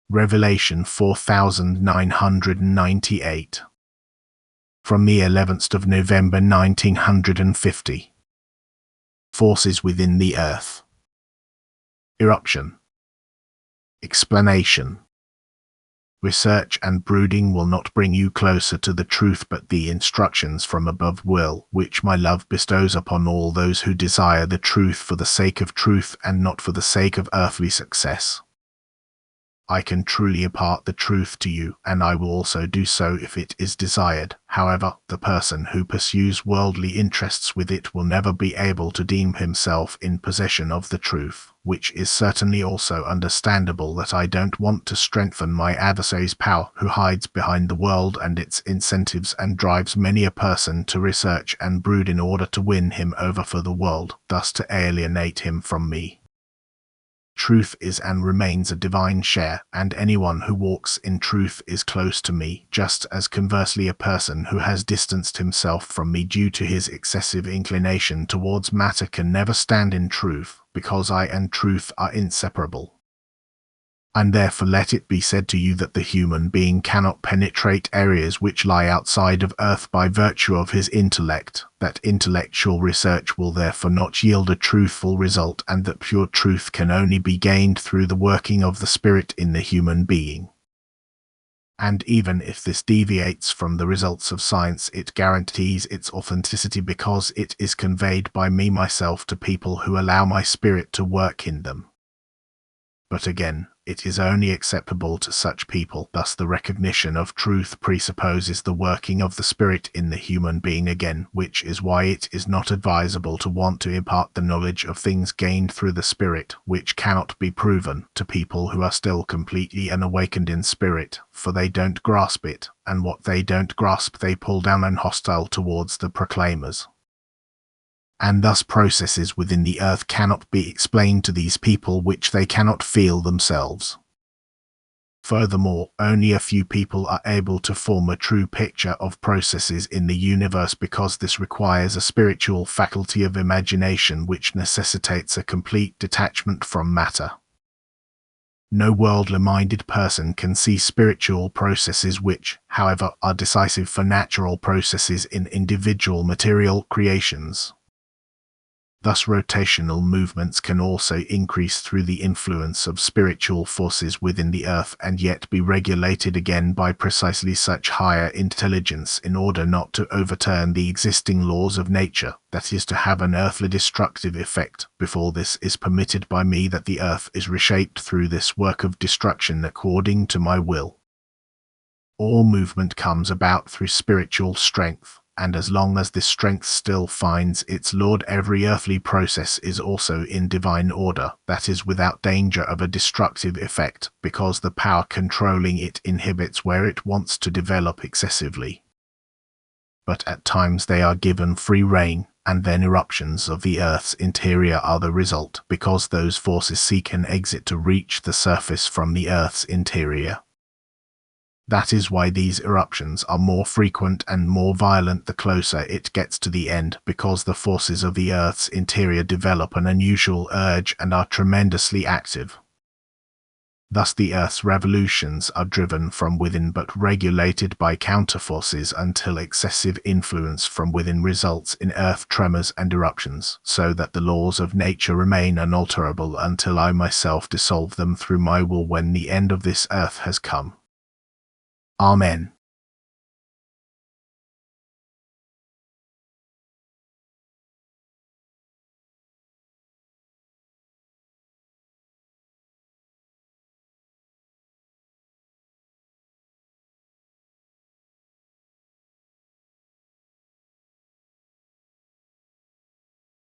Revelation 4998. From the 11th of November 1950. Forces within the Earth. Eruption. Explanation. Research and brooding will not bring you closer to the truth, but the instructions from above will, which my love bestows upon all those who desire the truth for the sake of truth and not for the sake of earthly success. I can truly impart the truth to you, and I will also do so if it is desired. However, the person who pursues worldly interests with it will never be able to deem himself in possession of the truth, which is certainly also understandable that I don't want to strengthen my adversary's power, who hides behind the world and its incentives and drives many a person to research and brood in order to win him over for the world, thus to alienate him from me. Truth is and remains a divine share, and anyone who walks in truth is close to me, just as conversely a person who has distanced himself from me due to his excessive inclination towards matter can never stand in truth, because I and truth are inseparable. And therefore let it be said to you that the human being cannot penetrate areas which lie outside of earth by virtue of his intellect, that intellectual research will therefore not yield a truthful result, and that pure truth can only be gained through the working of the spirit in the human being. And even if this deviates from the results of science, it guarantees its authenticity because it is conveyed by me myself to people who allow my spirit to work in them. But again, it is only acceptable to such people. Thus the recognition of truth presupposes the working of the spirit in the human being again, which is why it is not advisable to want to impart the knowledge of things gained through the spirit, which cannot be proven, to people who are still completely unawakened in spirit, for they don't grasp it, and what they don't grasp they pull down and hostile towards the proclaimers. And thus processes within the earth cannot be explained to these people which they cannot feel themselves. Furthermore, only a few people are able to form a true picture of processes in the universe because this requires a spiritual faculty of imagination which necessitates a complete detachment from matter. No worldly-minded person can see spiritual processes which, however, are decisive for natural processes in individual material creations. Thus rotational movements can also increase through the influence of spiritual forces within the earth and yet be regulated again by precisely such higher intelligence in order not to overturn the existing laws of nature, that is to have an earthly destructive effect. Before this is permitted by me that the earth is reshaped through this work of destruction according to my will. All movement comes about through spiritual strength. And as long as this strength still finds its Lord, every earthly process is also in divine order, that is without danger of a destructive effect, because the power controlling it inhibits where it wants to develop excessively. But at times they are given free rein, and then eruptions of the earth's interior are the result, because those forces seek an exit to reach the surface from the earth's interior. That is why these eruptions are more frequent and more violent the closer it gets to the end, because the forces of the Earth's interior develop an unusual urge and are tremendously active. Thus the Earth's revolutions are driven from within but regulated by counterforces until excessive influence from within results in earth tremors and eruptions, so that the laws of nature remain unalterable until I myself dissolve them through my will when the end of this earth has come. Amen.